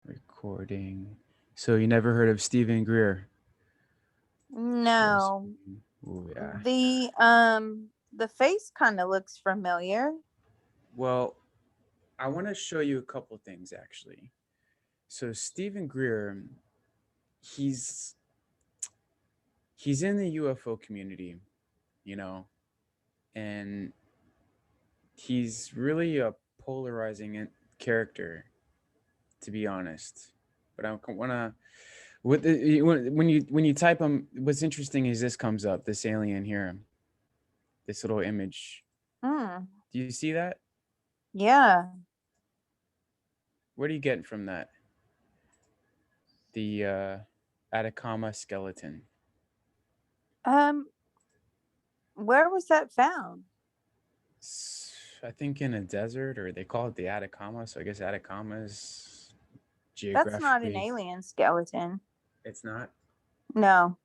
Recording. So you never heard of Stephen Greer? No. Oh yeah. The face kind of looks familiar. Well, I want to show you a couple things actually. So Stephen Greer, he's he's in the UFO community, you know, and he's really a polarizing character, to be honest. But I want to when you type him, what's interesting is this comes up, this alien here, this little image. Hmm. Do you see that? Yeah. What are you getting from that? The Atacama skeleton. Um, where was that found? I think in a desert, or they call it the Atacama. So I guess Atacama is That's not an geographically. alien skeleton. It's not. No.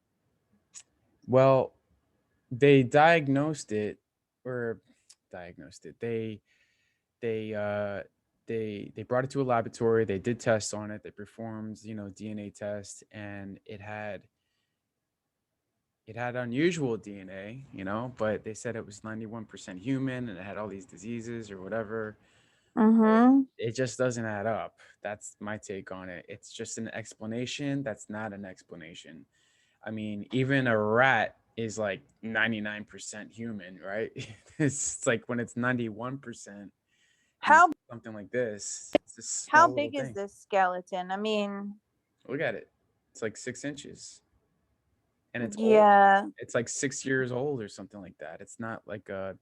Well, they diagnosed it, or diagnosed it. They uh they brought it to a laboratory. They did tests on it. They performed, DNA tests, and it had unusual DNA, but they said it was 91% human and it had all these diseases or whatever. Mm-hmm. It just doesn't add up. That's my take on it. It's just an explanation that's not an explanation. I mean, even a rat is like 99% human, right? It's like when it's 91% and it's How something like this, it's a how small little big is thing. this skeleton? I mean, Look at it. It's like 6 inches and it's old. yeah. It's like 6 years old or something like that. It's not like a.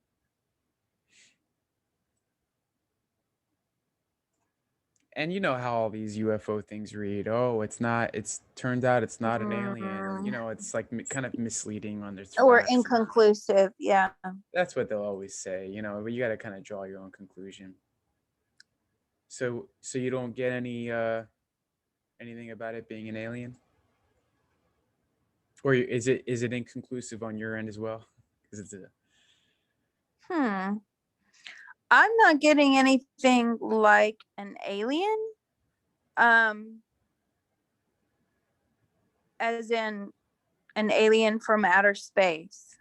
And you know how all these UFO things read. Oh, it's not. It's turned out it's not an alien, or Mm, it's like kind of misleading on their or facts, and inconclusive. Yeah. that's what they'll always say. But you got to kind of draw your own conclusion. So you don't get anything about it being an alien, or is it inconclusive on your end as well? Because it's a. Hmm. I'm not getting anything like an alien. Um, as in an alien from outer space.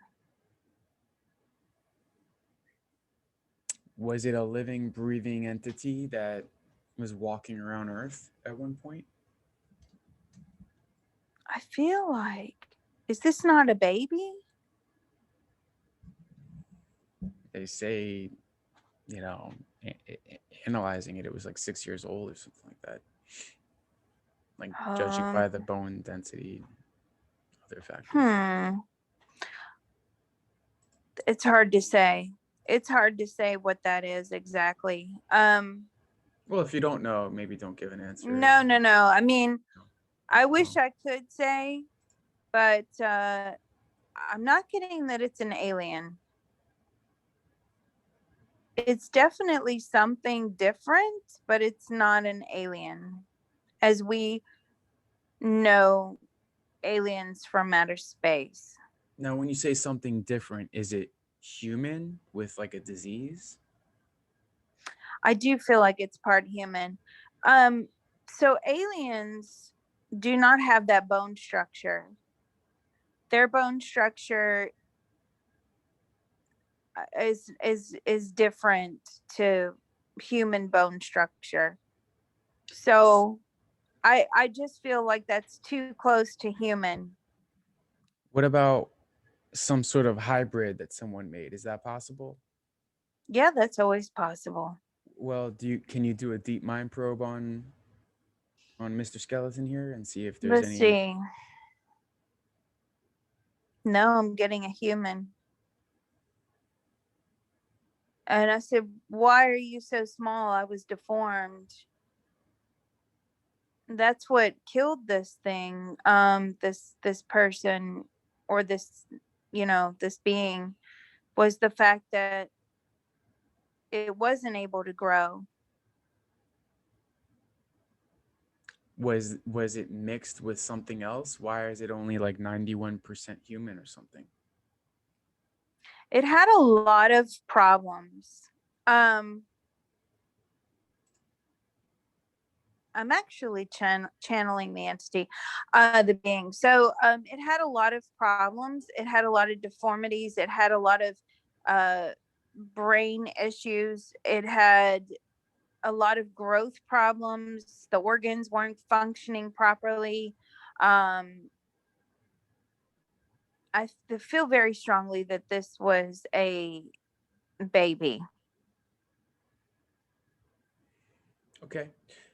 Was it a living, breathing entity that was walking around Earth at one point? I feel like, is this not a baby? They say, you know, analyzing it, it was like 6 years old or something like that. Like judging Um, by the bone density, other factors. hmm. It's hard to say. It's hard to say what that is exactly. Well, if you don't know, maybe don't give an answer. No, no, no. I mean, I No. wish I could say, but I'm not getting that it's an alien. It's definitely something different, but it's not an alien. As we know aliens from outer space. Now, when you say something different, is it human with like a disease? I do feel like it's part human. Um, so aliens do not have that bone structure. Their bone structure is different to human bone structure. So I just feel like that's too close to human. What about some sort of hybrid that someone made? Is that possible? Yeah, that's always possible. Well, can you do a deep mind probe on Mr. Skeleton here and see if there's Let's any. see. No, I'm getting a human. And I said, "Why are you so small? I was deformed." That's what killed this thing. This person, or this, this being, was the fact that it wasn't able to grow. Was it mixed with something else? Why is it only like 91% human or something? It had a lot of problems. Um, I'm actually channeling the entity, the being. So it had a lot of problems. It had a lot of deformities. It had a lot of uh, brain issues. It had a lot of growth problems. The organs weren't functioning properly. Um, I feel very strongly that this was a baby. Okay.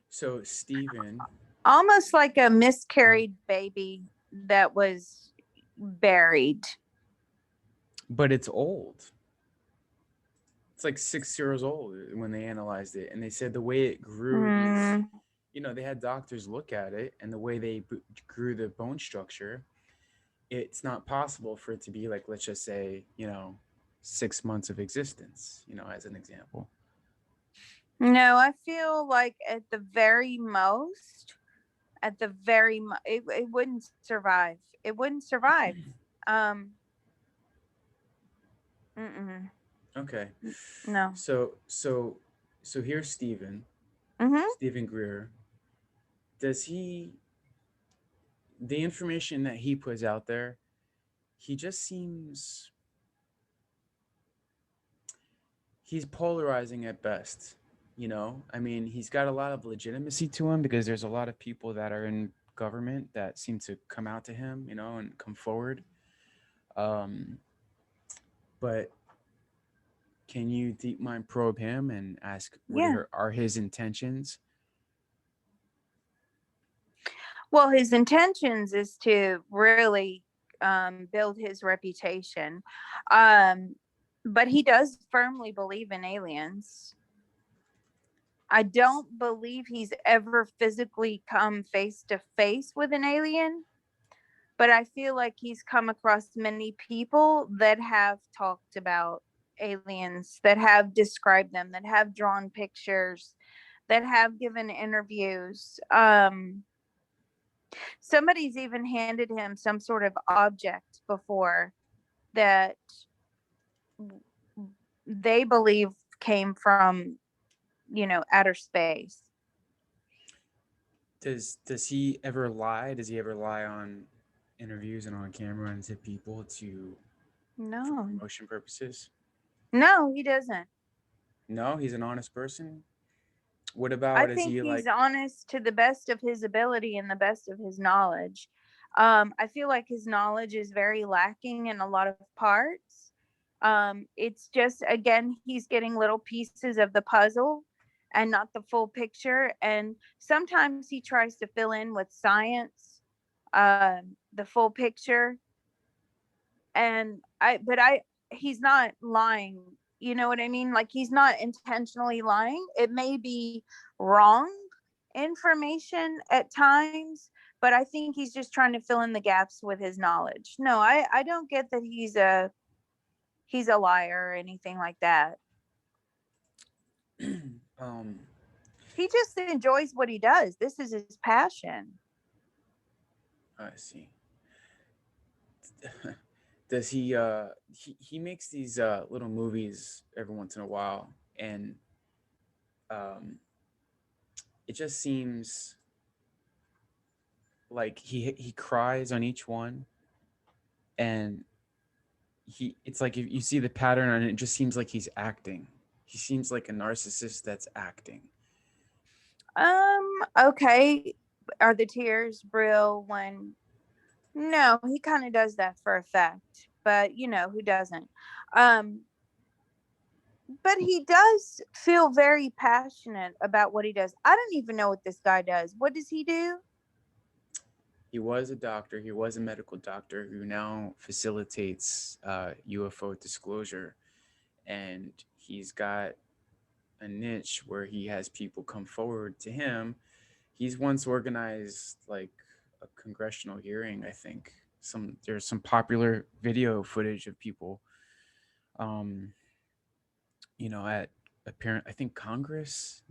So Stephen, Almost like a Mhm. miscarried baby that was buried. But it's old. It's like 6 years old when they analyzed it, and they said the way it grew these, Mm, they had doctors look at it, and the way they grew the bone structure, it's not possible for it to be like, let's just say, 6 months of existence, as an example. no, I feel like at the it wouldn't survive. It wouldn't survive. Um, mm-mm, Okay. no. So here's Stephen, Mm-hmm. Stephen Greer. Does he, the information that he puts out there, he just seems, he's polarizing at best. I mean, he's got a lot of legitimacy to him because there's a lot of people that are in government that seem to come out to him, and come forward. Um, but can you deep mind probe him and ask what Yeah. are his intentions? Well, his intentions is to really build his reputation. Um, but he does firmly believe in aliens. I don't believe he's ever physically come face to face with an alien, but I feel like he's come across many people that have talked about aliens, that have described them, that have drawn pictures, that have given interviews. Somebody's even handed him some sort of object before that they believe came from, outer space. Does he ever lie? Does he ever lie on interviews and on camera and to people to for No, promotion purposes? no, he doesn't. No, he's an honest person. What I about, is think he he's like, honest to the best of his ability and the best of his knowledge. I feel like his knowledge is very lacking in a lot of parts. It's just, again, he's getting little pieces of the puzzle and not the full picture. And sometimes he tries to fill in with science, the full picture. He's not lying. You know what I mean? Like, he's not intentionally lying. It may be wrong information at times, but I think he's just trying to fill in the gaps with his knowledge. No, I don't get that he's a liar or anything like that. um, He just enjoys what he does. This is his passion. I see. Does he makes these little movies every once in a while, and um it just seems like he cries on each one, and it's like if you see the pattern, and it just seems like he's acting. He seems like a narcissist that's acting. Okay. Are the tears real when no, he kind of does that for effect, but who doesn't? Um, but he does feel very passionate about what he does. I don't even know what this guy does. What does he do? He was a doctor. He was a medical doctor who now facilitates UFO disclosure, and he's got a niche where he has people come forward to him. He's once organized like a congressional hearing, I think. There's some popular video footage of people, um, at apparent, I think, Congress.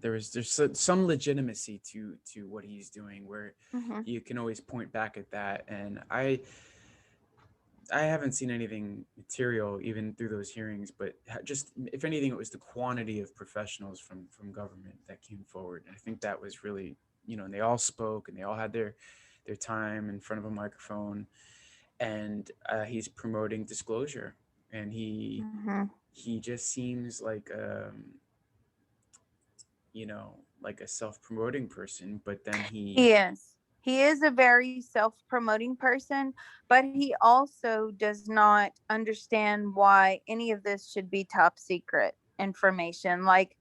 Some legitimacy to what he's doing, where Hmm. you can always point back at that. And I haven't seen anything material even through those hearings, but just, if anything, it was the quantity of professionals from government that came forward. I think that was really and they all spoke and they all had their time in front of a microphone, and he's promoting disclosure, and Hmm. he just seems like like a self-promoting person, but then he He is. He is a very self promoting person, but he also does not understand why any of this should be top secret information. Like,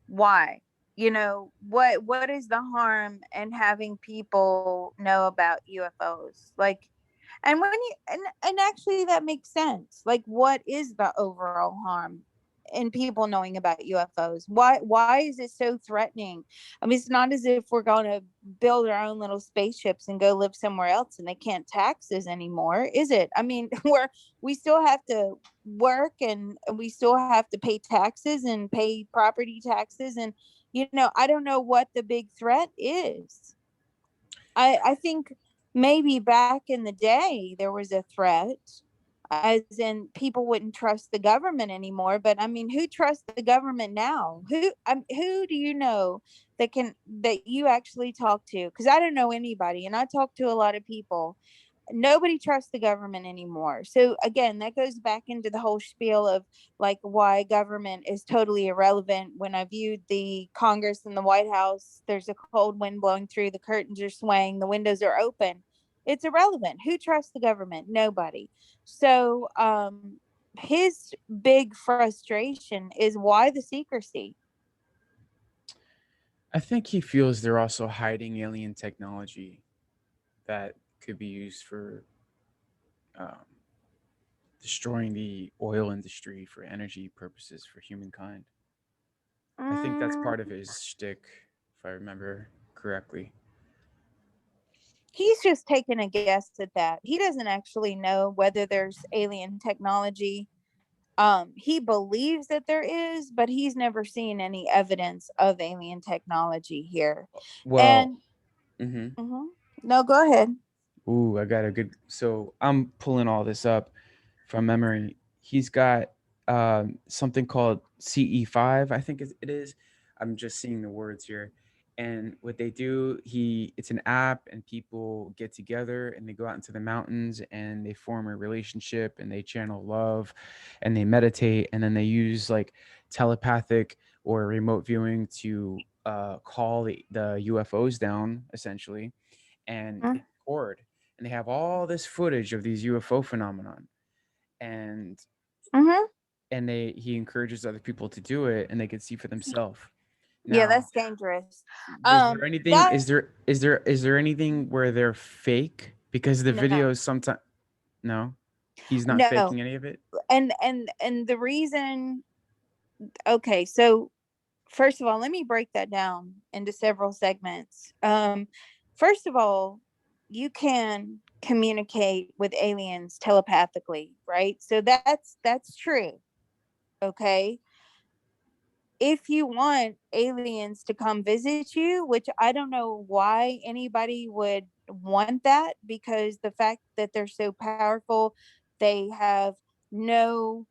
why? What is the harm in having people know about UFOs? Like, and when you and actually that makes sense. Like, what is the overall harm in people knowing about UFOs? Why is it so threatening? I mean, it's not as if we're going to build our own little spaceships and go live somewhere else and they can't tax us anymore, is it? I mean, we still have to work, and we still have to pay taxes and pay property taxes, and I don't know what the big threat is. I think maybe back in the day there was a threat, as in people wouldn't trust the government anymore. But I mean, who trusts the government now? Who do you know that you actually talk to? Because I don't know anybody, and I talk to a lot of people. Nobody trusts the government anymore. So again, that goes back into the whole spiel of like why government is totally irrelevant. When I viewed the Congress and the White House, there's a cold wind blowing through, the curtains are swaying, the windows are open. It's irrelevant. Who trusts the government? Nobody. So his big frustration is why the secrecy. I think he feels they're also hiding alien technology that could be used for um, destroying the oil industry for energy purposes for humankind. I think that's Mm, part of his shtick, if I remember correctly. he's just taking a guess at that. He doesn't actually know whether there's alien technology. He believes that there is, but he's never seen any evidence of alien technology here. Well, And hmm mhm. No, go ahead. ooh, I got a good. So I'm pulling all this up from memory. He's got something called CE5, I think it is. I'm just seeing the words here. And what they do, it's an app, and people get together and they go out into the mountains and they form a relationship and they channel love and they meditate, and then they use like telepathic or remote viewing to call the UFOs down essentially, and they Mm-hmm. record, and they have all this footage of these UFO phenomenon, and Mm-hmm. he encourages other people to do it, and they can see for themselves. Yeah, Now, that's dangerous. is there anything? That Is there anything where they're fake? Because the no, videos sometimes, no, he's not no, faking any of it. and the reason. Okay, so first of all, let me break that down into several segments. First of all, you can communicate with aliens telepathically, right? So that's true. Okay. If you want aliens to come visit you, which I don't know why anybody would want that, because the fact that they're so powerful, they have no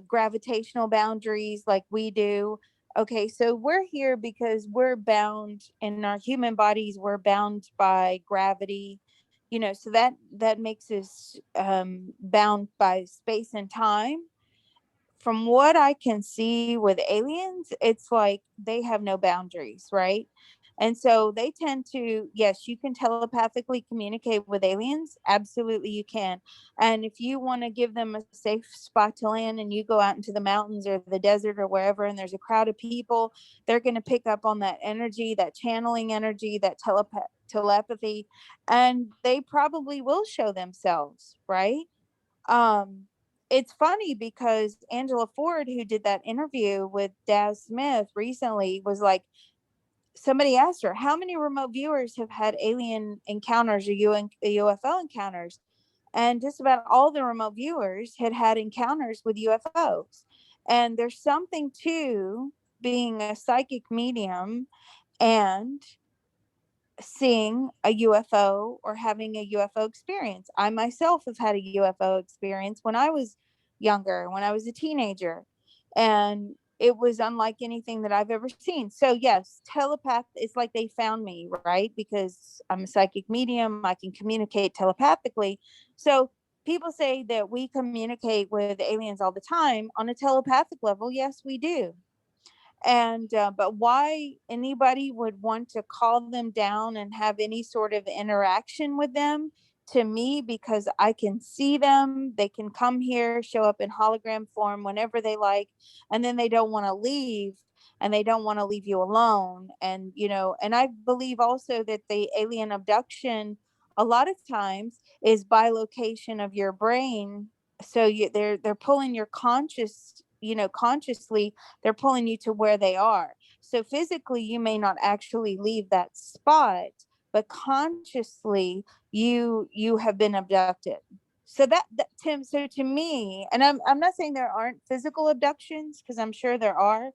gravitational boundaries like we do. Okay, so we're here because we're bound in our human bodies, we're bound by gravity, so that makes us bound by space and time. From what I can see with aliens, it's like they have no boundaries, right? And so they tend to, yes, you can telepathically communicate with aliens. Absolutely, you can. And if you want to give them a safe spot to land and you go out into the mountains or the desert or wherever, and there's a crowd of people, they're going to pick up on that energy, that channeling energy, that telepathy, and they probably will show themselves, right? um it's funny because Angela Ford, who did that interview with Daz Smith recently, was like, somebody asked her how many remote viewers have had alien encounters or UFO encounters, and just about all the remote viewers had encounters with UFOs. And there's something to being a psychic medium and seeing a UFO or having a UFO experience. I myself have had a UFO experience when I was younger, when I was a teenager. And it was unlike anything that I've ever seen. So yes, telepath, it's like they found me, right? Because I'm a psychic medium, I can communicate telepathically. So people say that we communicate with aliens all the time on a telepathic level. Yes, we do. And but why anybody would want to call them down and have any sort of interaction with them, to me, because I can see them, they can come here, show up in hologram form whenever they like, and then they don't want to leave, and they don't want to leave you alone. And and I believe also that the alien abduction a lot of times is by location of your brain. So they're pulling your conscious, consciously, they're pulling you to where they are. So physically, you may not actually leave that spot, but consciously, you have been abducted. So that Tim, so to me, and I'm not saying there aren't physical abductions, because I'm sure there are,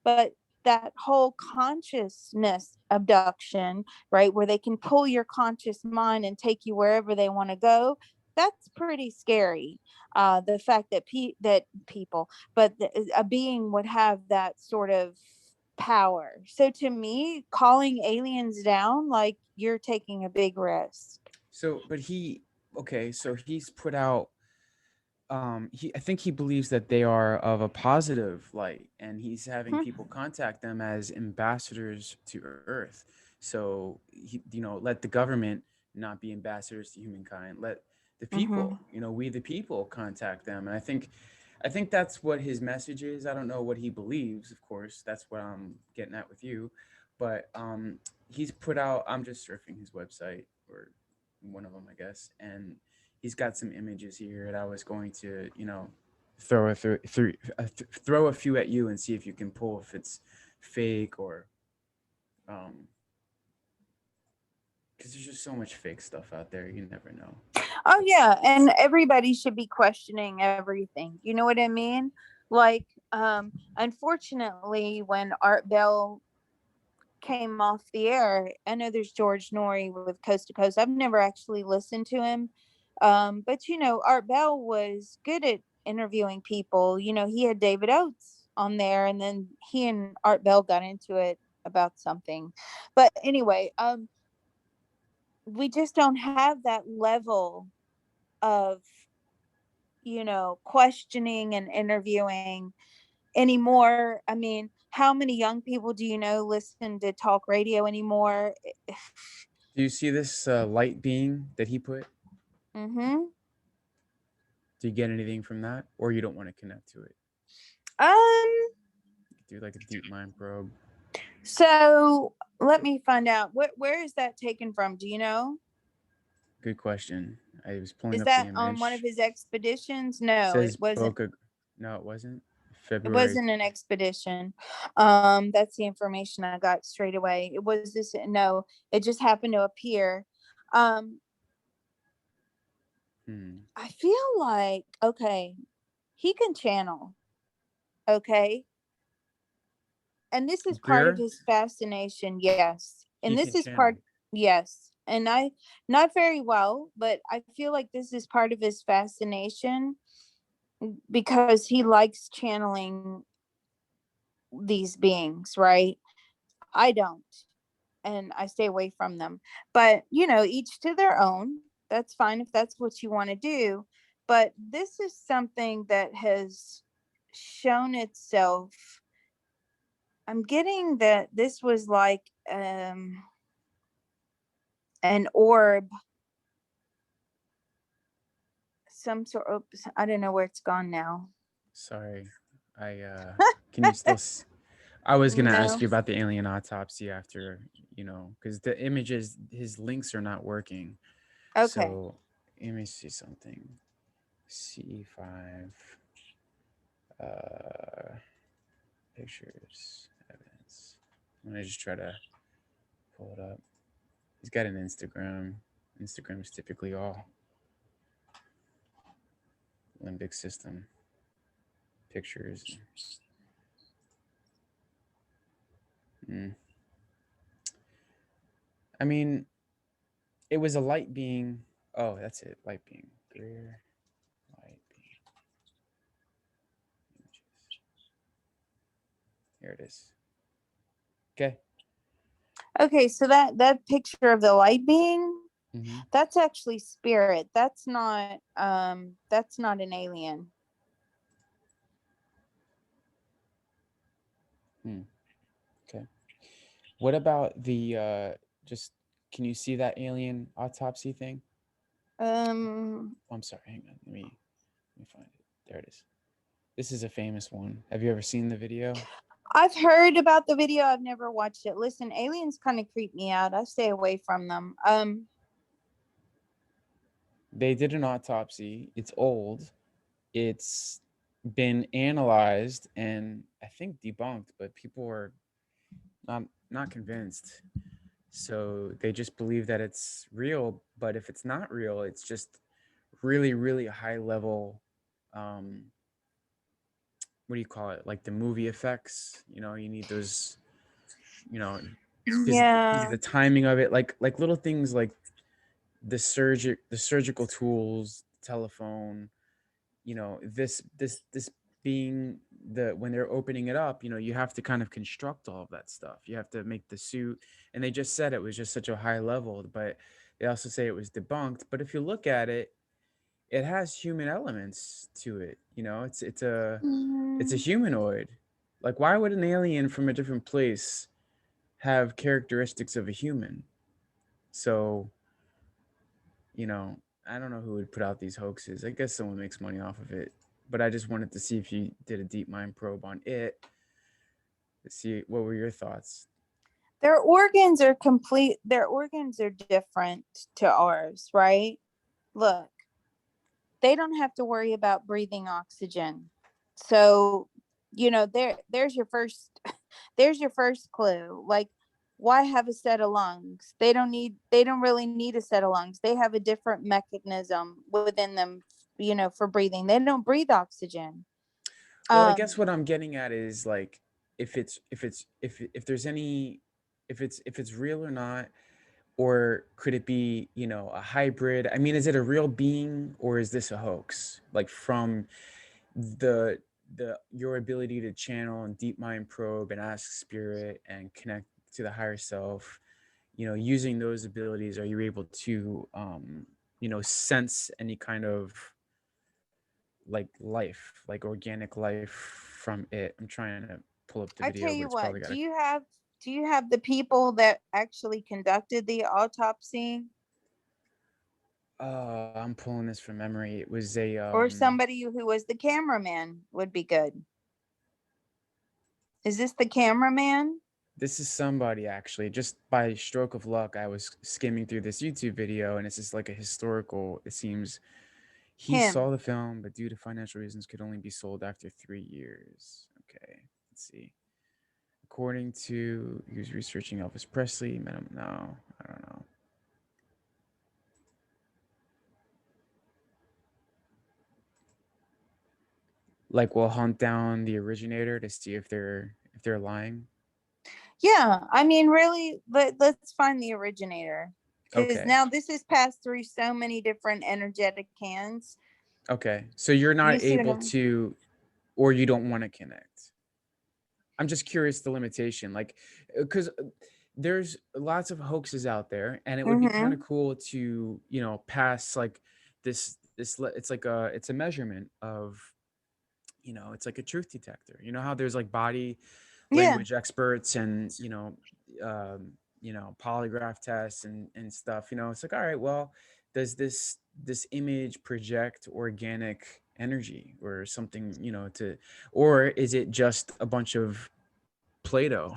but that whole consciousness abduction, right, where they can pull your conscious mind and take you wherever they want to go, that's pretty scary. The fact that that people, but a being would have that sort of power. So to me, calling aliens down, like, you're taking a big risk. So, but okay, so he's put out, I think he believes that they are of a positive light, and he's having Hmm. people contact them as ambassadors to Earth. So let the government not be ambassadors to humankind. Let the Hmm. people, we the people, contact them. And I think that's what his message is. I don't know what he believes, of course. That's what I'm getting at with you. But he's put out, I'm just surfing his website, or one of them, I guess, and he's got some images here, and I was going to, throw a few at you and see if you can pull if it's fake, or um because there's just so much fake stuff out there. You never know. Oh What's yeah, and everybody should be questioning everything. You know what I mean? Like, unfortunately, when Art Bell came off the air, I know there's George Norrie with Coast to Coast. I've never actually listened to him, but Art Bell was good at interviewing people. He had David Oates on there, and then he and Art Bell got into it about something. But anyway, we just don't have that level of questioning and interviewing anymore. I mean, how many young people do you know listen to talk radio anymore? Do you see this light being that he put? Mm-hmm. Do you get anything from that, or you don't want to connect to it? Um. Do like a deep mind probe. So let me find out. Where is that taken from? Do you know? Good question. I was pulling Is up the that on one of image. his expeditions? It No, it says wasn't. Boca. No, it wasn't. It February. wasn't an expedition. That's the information I got straight away. It was this. No, it just happened to appear. Um, Hmm. I feel like, okay, he can channel. Okay, and this is part of Greer, his fascination. Yes, and he this can is part. channel. Yes, and I, not very well, but I feel like this is part of his fascination, because he likes channeling these beings, right? I don't, and I stay away from them. But each to their own. That's fine if that's what you want to do. But this is something that has shown itself. I'm getting that this was like an orb, some sort of, I don't know where it's gone now. Sorry. I can you still I was going to No. ask you about the alien autopsy after, cuz the images, his links are not working. Okay. So, let me see something. C5 uh pictures, evidence. I'm going to just try to pull it up. He's got an Instagram. Instagram is typically all limbic system pictures. Mm. I mean, it was a light being. Oh, that's it. Light being. Greer. Light being. Images. Here it is. Okay. Okay, so that picture of the light being, Mm-hmm. that's actually spirit. That's not an alien. Hmm. Okay. What about the just can you see that alien autopsy thing? Um Oh, I'm sorry, hang on. Let me find it. There it is. This is a famous one. Have you ever seen the video? I've heard about the video. I've never watched it. Listen, aliens kind of creep me out. I stay away from them. They did an autopsy. It's old. It's been analyzed and I think debunked, but people are not convinced. So they just believe that it's real, but if it's not real, it's just really, really high level. Um, what do you call it? Like the movie effects. You need those. You know, because yeah. the timing of it, like little things like the surgical tools, telephone. This being the when they're opening it up, you have to kind of construct all of that stuff. You have to make the suit, and they just said it was just such a high level, but they also say it was debunked. But if you look at it, it has human elements to it. It's a Mm, humanoid. Like, why would an alien from a different place have characteristics of a human? So, you know, I don't know who would put out these hoaxes. I guess someone makes money off of it. But I just wanted to see if you did a deep mind probe on it to see what were your thoughts. their organs are different to ours, right? Look, they don't have to worry about breathing oxygen. So, there's your first there's your first clue. Like, why have a set of lungs? They don't really need a set of lungs. They have a different mechanism within them, for breathing. They don't breathe oxygen. Well, I guess Um what I'm getting at is like if there's any if it's real or not, or could it be, a hybrid? I mean, is it a real being or is this a hoax? Like from the your ability to channel and deep mind probe and ask spirit and connect to the higher self, using those abilities, are you able to sense any kind of like life, like organic life from it? I'm trying to pull up the I tell video, but you it's probably what, got a do you have the people that actually conducted the autopsy, I'm pulling this from memory. It was a or somebody who was the cameraman would be good. Is this the cameraman? this is somebody actually, just by stroke of luck, I was skimming through this YouTube video and it's just like a historical, it seems. He saw Him. the film, but due to financial reasons could only be sold after 3 years. Okay, let's see. According to, he was researching Elvis Presley, met him. No, I don't know. Like we'll hunt down the originator to see if they're lying. Yeah, I mean, really, let's find the originator, because Okay. now this has passed through so many different energetic hands. Okay. So you're You not see what able I'm? to, or you don't want to connect. I'm just curious the limitation, like, because there's lots of hoaxes out there, and it would be kind of Mm-hmm. cool to pass like it's a measurement of, it's like a truth detector. You know how there's like body Yeah. language experts and polygraph tests and stuff. It's like, all right, well, does this image project organic energy or something, to, or is it just a bunch of Play-Doh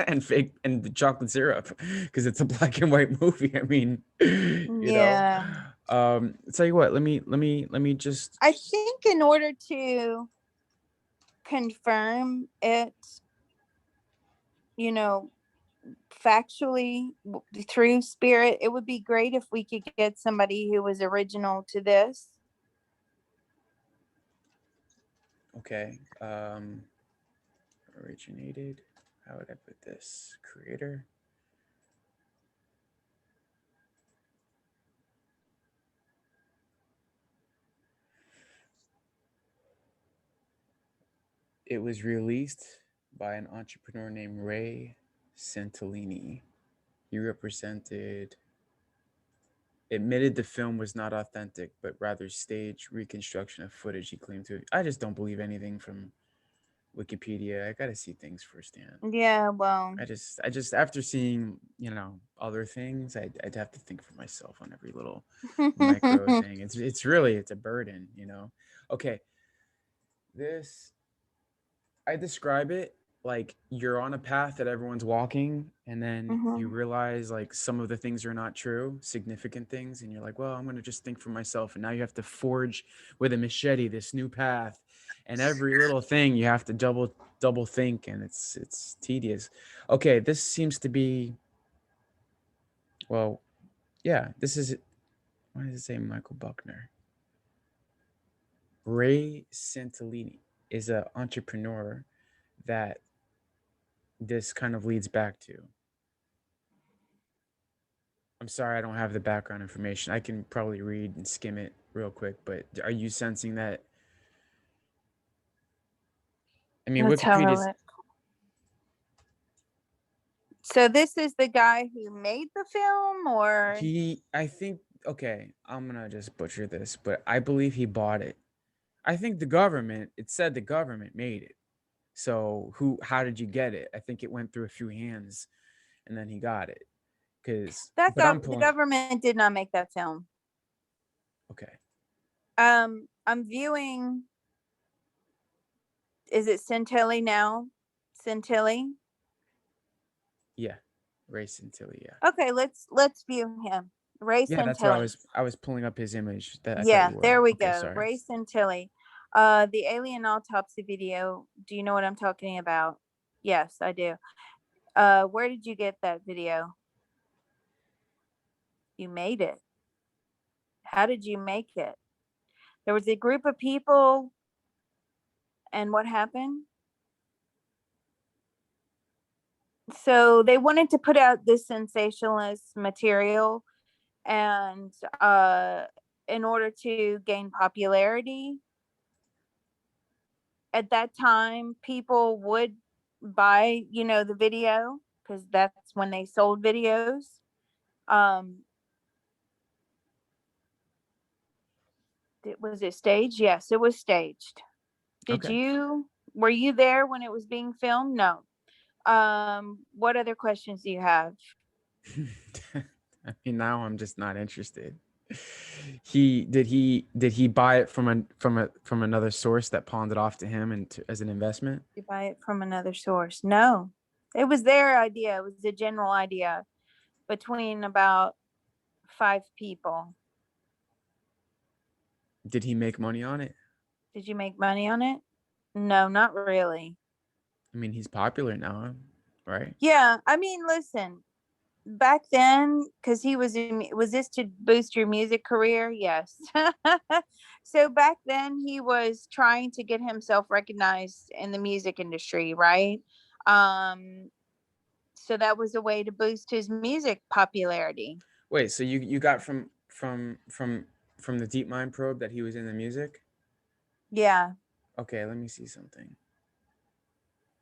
and fake and the chocolate syrup because it's a black and white movie. I mean, Yeah. tell you what, let me just I think in order to confirm it, you know, factually through spirit, it would be great if we could get somebody who was original to this. okay. Originated. How would I put this? Creator. It was released by an entrepreneur named Ray Santillini. He represented admitted the film was not authentic, but rather staged reconstruction of footage he claimed to. I just don't believe anything from Wikipedia. I gotta see things firsthand. Yeah, well, I just after seeing other things, I'd have to think for myself on every little micro thing. It's really it's a burden. Okay, this I describe it like you're on a path that everyone's walking, and then you hmm. realize like some of the things are not true, significant things, and you're like, well, I'm going to just think for myself. And now you have to forge with a machete this new path, and every little thing you have to double think, and it's tedious. Okay, this seems to be, well, yeah, this is, why does it say Michael Buckner? Ray Santillini is an entrepreneur that this kind of leads back to. I'm sorry, I don't have the background information. I can probably read and skim it real quick, but are you sensing that? I mean, Let's have a Wikipedia's look. So this is the guy who made the film, or I think, okay, I'm gonna just butcher this, but I believe he bought it. I think the government, it said the government made it. So how did you get it? I think it went through a few hands and then he got it. But I'm the pulling, government did not make that film. okay. I'm viewing. Is it Centelli now? Centelli. Yeah. Ray Santilli, yeah. Okay, let's view him. Ray Yeah, that's what I Santilli. was I was pulling up his image that I thought Yeah, you were. there we Okay, go. sorry. Ray Santilli. The alien autopsy video. Do you know what I'm talking about? Yes, I do. Where did you get that video? You made it. How did you make it? There was a group of people, and what happened? So they wanted to put out this sensationalist material, and in order to gain popularity, at that time people would buy the video, because that's when they sold videos. um was it staged? Yes, it was staged. Did Okay. you Were you there when it was being filmed? No. What other questions do you have? I mean, now I'm just not interested. He buy it from another source that pawned it off to him and as an investment? You buy it from another source? No, it was their idea. It was a general idea between about 5 people. Did he make money on it? Did you make money on it? No, not really. I mean, he's popular now, right? Yeah, I mean, listen, back then, because was this to boost your music career? Yes. So back then he was trying to get himself recognized in the music industry, right? um so that was a way to boost his music popularity. Wait, so you got from the Deep Mind probe that he was in the music? Yeah. Okay, let me see something.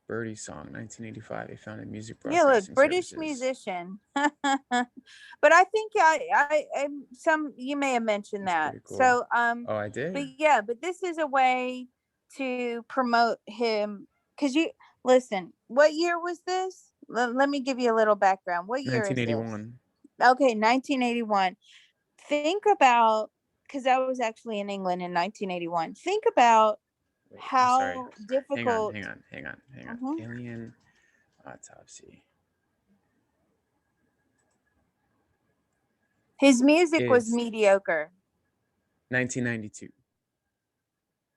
Birdie Song, 1985. They founded music Yeah, look, broadcasting British services. musician. But I think I some you may have mentioned That's that. pretty cool. So Oh, I did. but yeah, but this is a way to promote him, because you listen, what year was this? Let me give you a little background. What year is this? 1981. Okay, 1981. Think about, because I was actually in England in 1981. Think about Wait, I'm sorry. how Hang on, difficult. hang on, hang on, hang on. Mhm. Alien Autopsy His music was is mediocre 1992, in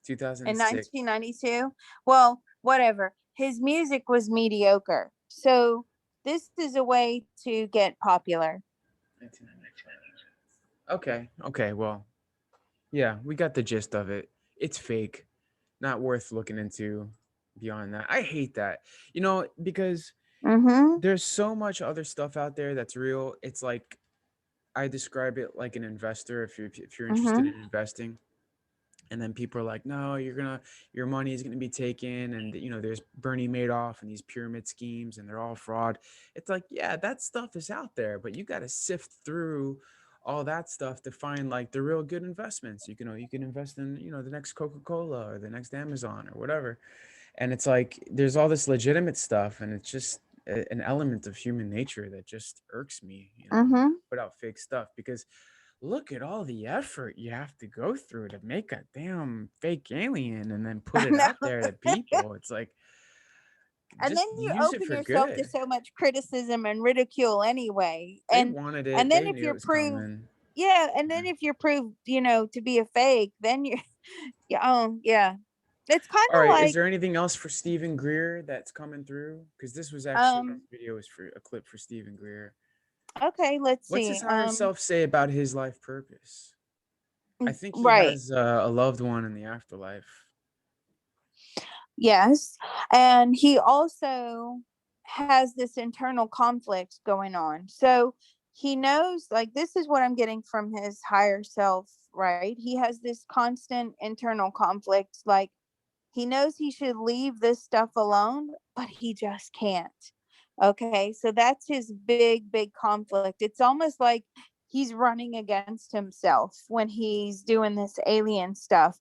2006. 1992. Well, whatever. His music was mediocre. So this is a way to get popular. 1992. Okay, okay, well, yeah, we got the gist of it. It's fake, not worth looking into beyond that. I hate that, because Mm-hmm. there's so much other stuff out there that's real. It's like I describe it like an investor. If you're interested Mm-hmm. in investing, And then people are like, no, your money is gonna be taken, and there's Bernie Madoff and these pyramid schemes, and they're all fraud. It's like, yeah, that stuff is out there, but you got to sift through all that stuff to find like the real good investments. You can invest in the next Coca-Cola or the next Amazon or whatever. And it's like there's all this legitimate stuff, and it's just an element of human nature that just irks me, Mm-hmm. put out fake stuff, because look at all the effort you have to go through to make a damn fake alien and then put I it know. out there to people. It's like, And then just you use it open for yourself to good. so much criticism and ridicule anyway. They wanted it, And then they if knew it you're was proved, coming. yeah, and then Yeah. if you're proved, to be a fake, then you're yeah, oh yeah. It's kind All of right, is like there anything else for Stephen Greer that's coming through? Because this was actually um video was for a clip for Stephen Greer. okay, let's What's see. his higher self say about his life purpose? I think he Right. has a loved one in the afterlife. Yes. And he also has this internal conflict going on. So he knows, like, this is what I'm getting from his higher self, right? He has this constant internal conflict. Like, he knows he should leave this stuff alone, but he just can't. Okay. So that's his big, big conflict. It's almost like he's running against himself when he's doing this alien stuff.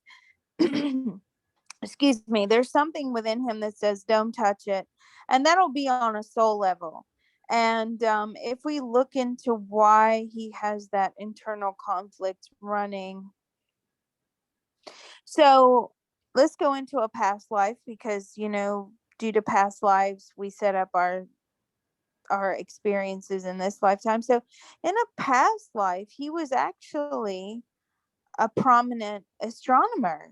Excuse me, there's something within him that says don't touch it, and that'll be on a soul level. And if we look into why he has that internal conflict running, so let's go into a past life, because due to past lives we set up our experiences in this lifetime. So in a past life he was actually a prominent astronomer,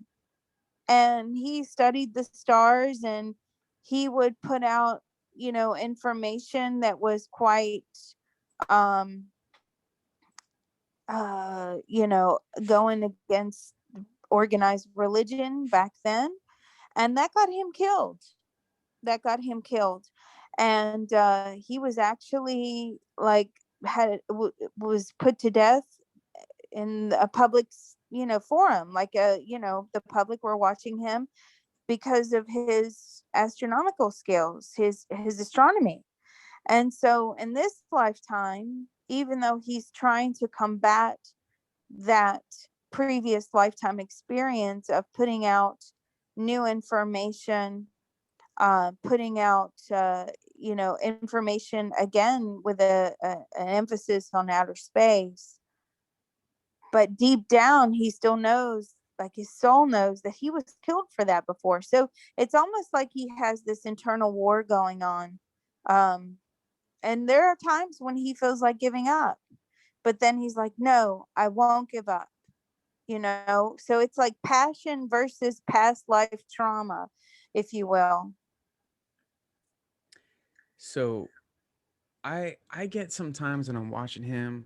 and he studied the stars, and he would put out information that was quite um going against organized religion back then, and that got him killed. And he was actually like was put to death in a public forum, like the public were watching him because of his astronomical skills, his astronomy. And so in this lifetime, even though he's trying to combat that previous lifetime experience of putting out new information, putting out information again with an emphasis on outer space, but deep down he still knows, like his soul knows, that he was killed for that before. So it's almost like he has this internal war going on. um and there are times when he feels like giving up, but then he's like, no, I won't give up. So it's like passion versus past life trauma, if you will. So I get sometimes when I'm watching him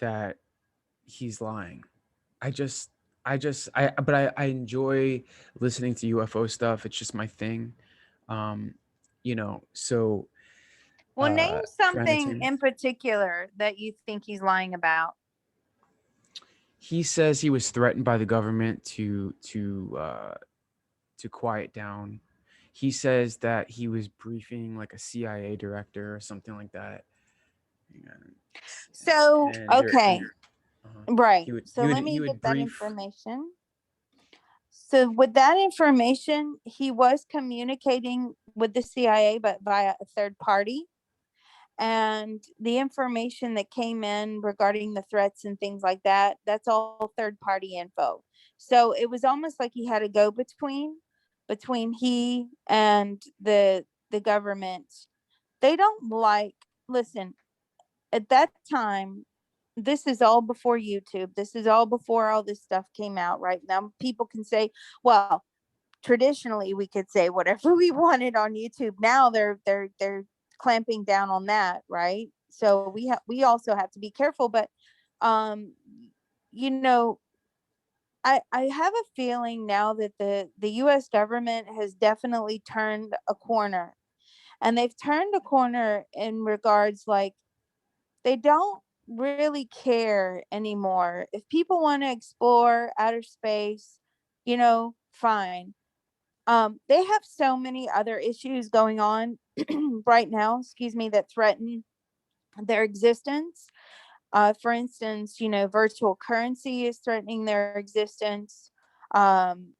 that he's lying. I just I enjoy listening to UFO stuff. It's just my thing. Um, so Well, name for something entertainment. in particular that you think he's lying about. He says he was threatened by the government to quiet down. He says that he was briefing like a CIA director or something like that. Hang on. So And there okay, and he right, would he so would let he me get would that brief. information. So with that information, he was communicating with the CIA, but via a third party. And the information that came in regarding the threats and things like that, that's all third party info. So it was almost like he had a go between he and the government. They don't like, listen, at that time, this is all before YouTube. This is all before all this stuff came out. Right now people can say, well, traditionally we could say whatever we wanted on YouTube. Now they're clamping down on that, right? So we also have to be careful. But um you know I have a feeling now that the US government has definitely turned a corner, and they've turned a corner in regards, like, they don't really care anymore if people want to explore outer space. fine. They have so many other issues going on right now, excuse me, that threaten their existence. For instance, virtual currency is threatening their existence. Um,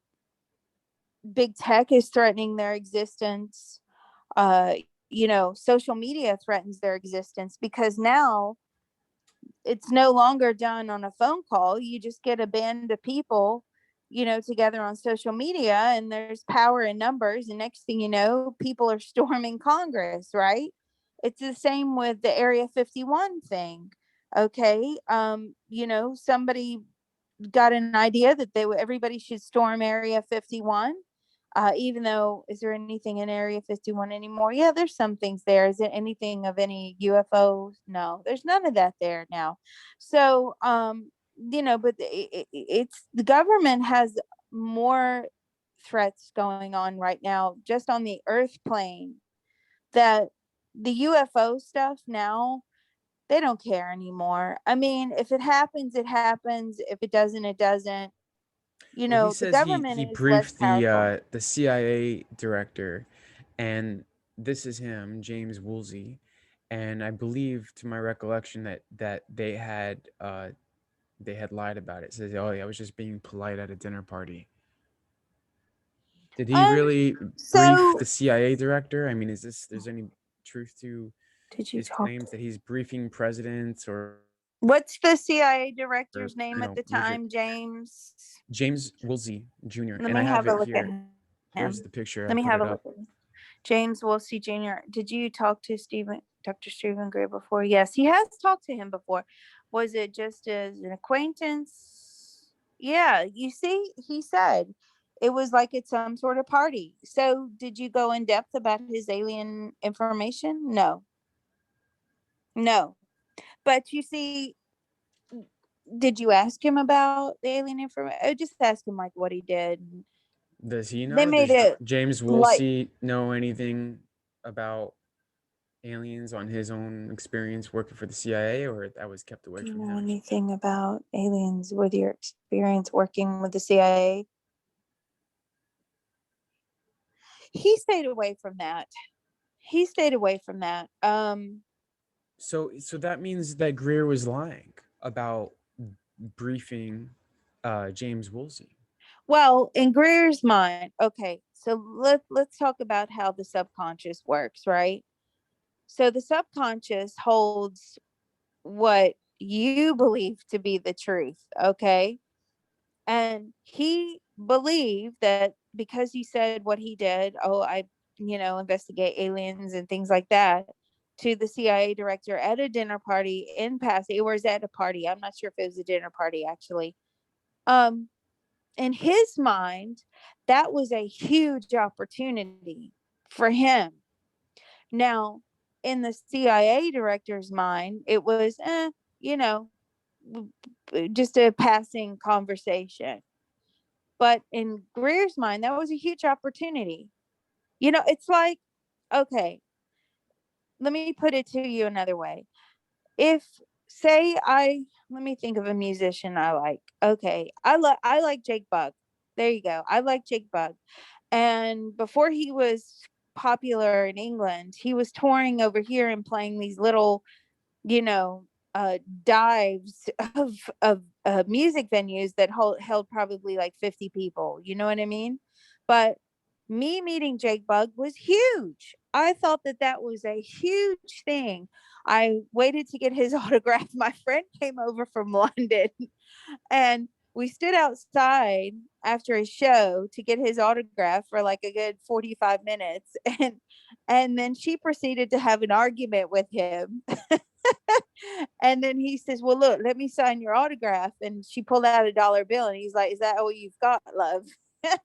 Big tech is threatening their existence. Social media threatens their existence because now it's no longer done on a phone call. You just get a band of people, together on social media, and there's power in numbers. And next thing you know, people are storming Congress, right? It's the same with the Area 51 thing. Okay. Somebody got an idea that everybody should storm Area 51. Even though, is there anything in Area 51 anymore? Yeah, there's some things there. Is it anything of any UFOs? No, there's none of that there now. So, but it's the government has more threats going on right now just on the Earth plane, that the UFO stuff now, they don't care anymore. I mean, if it happens, it happens. If it doesn't, it doesn't. Well, he The says government he is less briefed powerful. the CIA director, and this is him, James Woolsey, and I believe, to my recollection, that they had lied about it. It says, "Oh, yeah, I was just being polite at a dinner party." Did he Um, really brief so the CIA director? I mean, is this there's any truth to did you his talk claims to that he's briefing presidents or what's the CIA director's legit name at the time, James? James Woolsey Jr. Let And I me have have a it look at here. him. Here's the picture. Let I me put have it a look up. at him. James Wolsey Jr. Did you talk to Dr. Stephen Greer before? Yes, he has talked to him before. Was it just as an acquaintance? Yeah, you see, he said it was like it's some sort of party. So, did you go in depth about his alien information? No, no. But you see, did you ask him about the alien information? Just ask him like what he did. Does he They know? made Does it James like, Woolsey know anything about aliens on his own experience working for the CIA, or that was kept away do you from know him? anything about aliens with your experience working with the CIA? He stayed away from that. He stayed away from that. So that means that Greer was lying about briefing James Woolsey. Well, in Greer's mind, okay, so let's talk about how the subconscious works, right? So the subconscious holds what you believe to be the truth, okay? And he believed that because he said what he did, oh, I, investigate aliens and things like that, to the CIA director at a dinner party in passing, or was at a party? I'm not sure if it was a dinner party actually. Um, in his mind, that was a huge opportunity for him. Now, in the CIA director's mind, it was, just a passing conversation. But in Greer's mind, that was a huge opportunity. It's like, okay, let me put it to you another way. If, say, let me think of a musician I like. Okay, I like Jake Bugg. There you go. I like Jake Bugg. And before he was popular in England, he was touring over here and playing these little, you know, dives of music venues that held probably like 50 people. You know what I mean? But me meeting Jake Bugg was huge. I thought that that was a huge thing. I waited to get his autograph. My friend came over from London and we stood outside after his show to get his autograph for like a good 45 minutes, and then she proceeded to have an argument with him. And then he says, well, look, let me sign your autograph. And she pulled out a dollar bill and he's like, is that all you've got, love?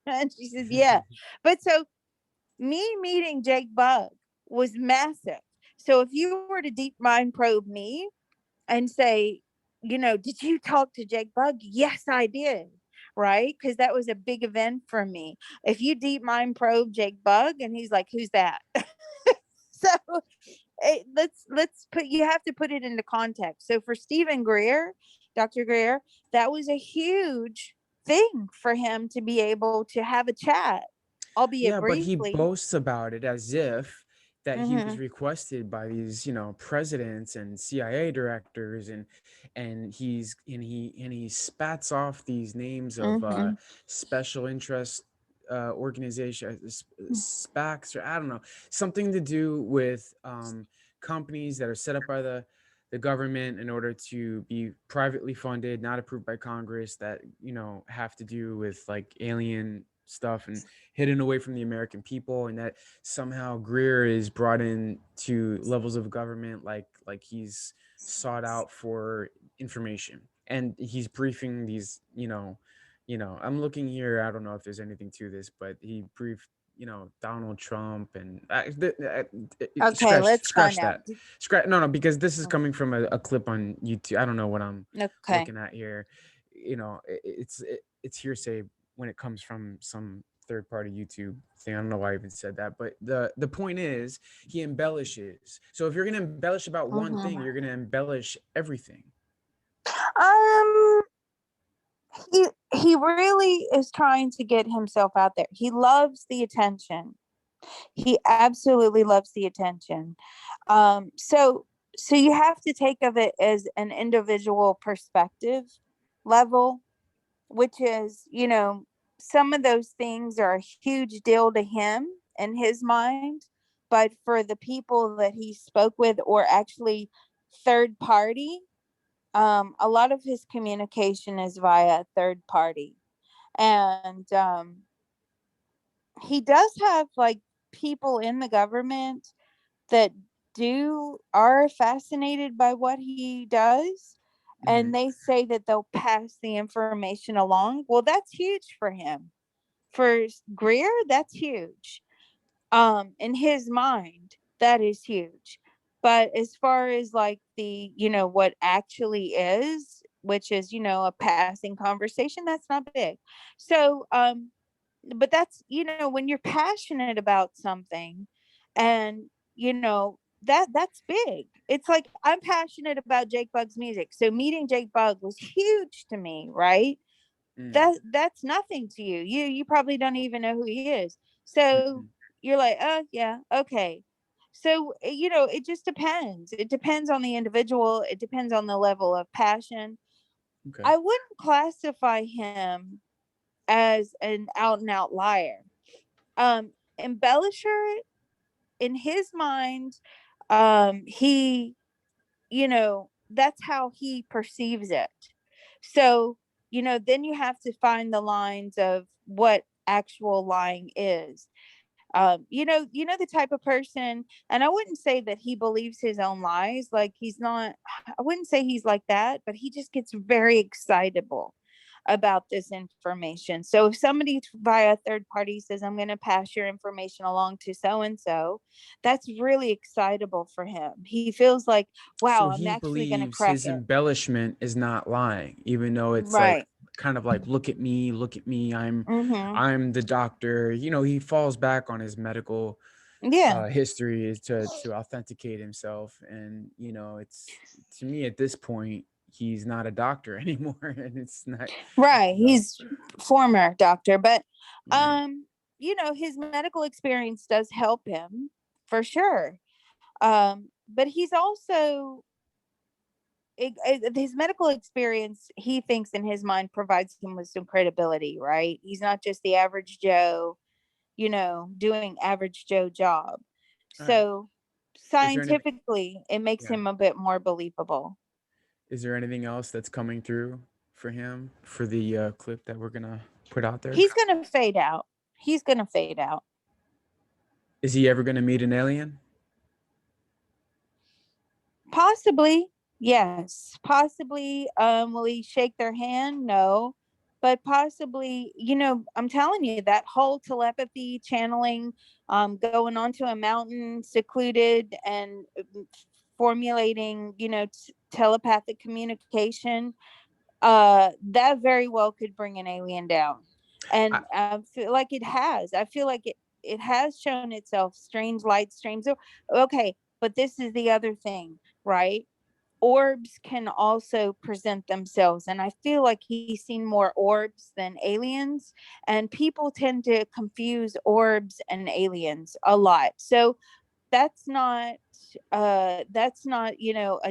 And she says, yeah. But so me meeting Jake Bugg was massive. So if you were to deep mind probe me and say, did you talk to Jake Bugg? Yes, I did. Right. Because that was a big event for me. If you deep mind probe Jake Bugg and he's like, who's that? So let's put, you have to put it into context. So for Stephen Greer, Dr. Greer, that was a huge thing for him to be able to have a chat, albeit Yeah, but he briefly. boasts about it as if that he was Mm-hmm. requested by these, presidents and CIA directors, and he spats off these names of Mm-hmm. special interest organization, SPACs, or I don't know, something to do with companies that are set up by the government in order to be privately funded, not approved by Congress, that have to do with like alien stuff and hidden away from the American people, and that somehow Greer is brought in to levels of government like he's sought out for information, and he's briefing these. I'm looking here. I don't know if there's anything to this, but he briefed Donald Trump, and Okay, scratch let's find scratch out. that. Scratch No, no, because this is coming from a clip on YouTube. I don't know what I'm Okay. looking at here. It's hearsay when it comes from some third party YouTube thing. I don't know why I even said that, but the point is he embellishes. So if you're gonna embellish about one thing, Mm-hmm. you're gonna embellish everything. Um, he really is trying to get himself out there. He loves the attention. He absolutely loves the attention. So you have to take of it as an individual perspective level, which is, some of those things are a huge deal to him in his mind, but for the people that he spoke with, or actually third party, a lot of his communication is via third party. And he does have like people in the government that are fascinated by what he does, Hmm. and they say that they'll pass the information along. Well, that's huge for him. For Greer, that's huge. In his mind, that is huge. But as far as like the, what actually is, which is, a passing conversation, that's not big. So but that's, when you're passionate about something, and that's big. It's like, I'm passionate about Jake Bug's music, so meeting Jake Bug was huge to me, right? Mm. That's nothing to you. You probably don't even know who he is. So Hmm. you're like, oh yeah, okay. So it just depends. It depends on the individual. It depends on the level of passion. Okay. I wouldn't classify him as an out and out liar. Embellisher, in his mind, he, that's how he perceives it. So, then you have to find the lines of what actual lying is. The type of person, and I wouldn't say that he believes his own lies. Like, he's not, I wouldn't say he's like that, but he just gets very excitable about this information. So if somebody via third party says, I'm going to pass your information along to so and so, that's really excitable for him. He feels like, So wow, I'm he actually going to believes crack his it. embellishment is not lying, even though it's like Right. kind of like, look at me, Mm-hmm. I'm the doctor. He falls back on his medical Yeah. history to authenticate himself, and it's, to me at this point, he's not a doctor anymore, and it's not, Right. you know, He's former doctor, but right. his medical experience does help him for sure. But he's also, his medical experience, he thinks in his mind, provides him with some credibility, right? He's not just the average Joe, doing average Joe job. All right. So Is there anything? scientifically, it makes Yeah. him a bit more believable. Is there anything else that's coming through for him for the clip that we're gonna put out there? He's going to fade out. He's going to fade out. Is he ever gonna meet an alien? Possibly, yes. Possibly, will he shake their hand? No. But possibly, I'm telling you, that whole telepathy channeling, going onto a mountain secluded and formulating, telepathic communication, that very well could bring an alien down. I, And I feel like it has. I feel like it has shown itself, strange light streams. Okay, but this is the other thing, right? orbs can also present themselves, and I feel like he's seen more orbs than aliens, and people tend to confuse orbs and aliens a lot. So that's not a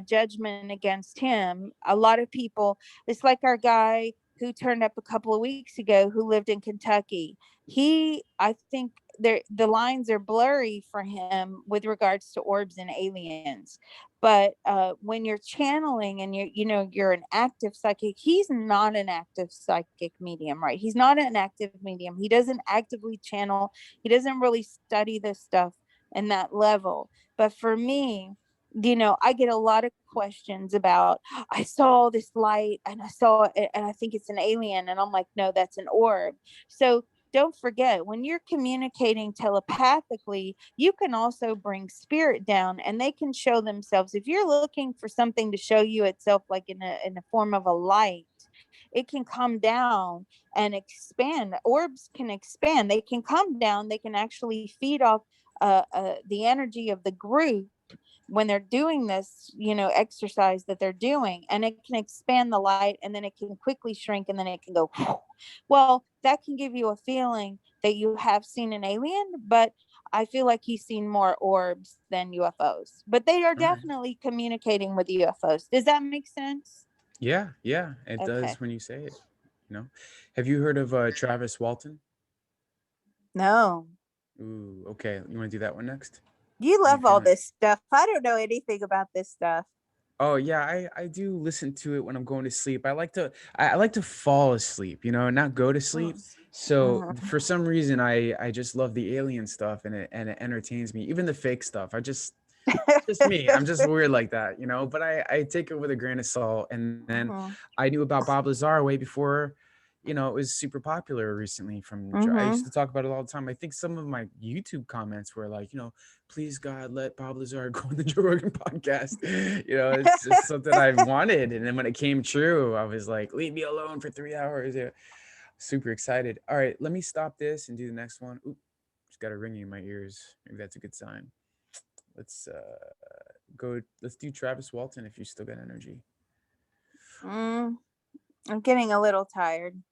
judgment against him. A lot of people, it's like our guy who turned up a couple of weeks ago who lived in Kentucky. I think the lines are blurry for him with regards to orbs and aliens. But when you're channeling and you're an active psychic, he's not an active psychic medium, right? He's not an active medium. He doesn't actively channel. He doesn't really study this stuff and that level. But for me, I get a lot of questions about, I saw this light and I saw it and I think it's an alien. And I'm like, no, that's an orb. So don't forget, when you're communicating telepathically, you can also bring spirit down and they can show themselves. If you're looking for something to show you itself, like in a form of a light, it can come down and expand. Orbs can expand, they can come down, they can actually feed off the energy of the group when they're doing this, exercise that they're doing, and it can expand the light and then it can quickly shrink and then it can go. Well, that can give you a feeling that you have seen an alien, but I feel like he's seen more orbs than UFOs, but they are All right. definitely communicating with UFOs. Does that make sense? Yeah, yeah, it Okay. does when you say it. You know, have you heard of Travis Walton? No. Ooh, okay. You want to do that one next? You Are you love all feeling? this stuff. I don't know anything about this stuff. Oh yeah, I do listen to it when I'm going to sleep. I like to fall asleep, not go to sleep. So Mm-hmm. for some reason I just love the alien stuff and it entertains me. Even the fake stuff. Just me. I'm just weird like that. But I take it with a grain of salt. And then Mm-hmm. I knew about Bob Lazar way before, it was super popular recently I used Mm-hmm. to talk about it all the time. I think some of my YouTube comments were like, please God, let Bob Lazar go on the Joe Rogan podcast. It's just something I've wanted. And then when it came true, I was like, leave me alone for 3 hours. Yeah. Super excited. All right, let me stop this and do the next one. Oop, just got a ringing in my ears. Maybe that's a good sign. Let's do Travis Walton if you still got energy. Mm, I'm getting a little tired.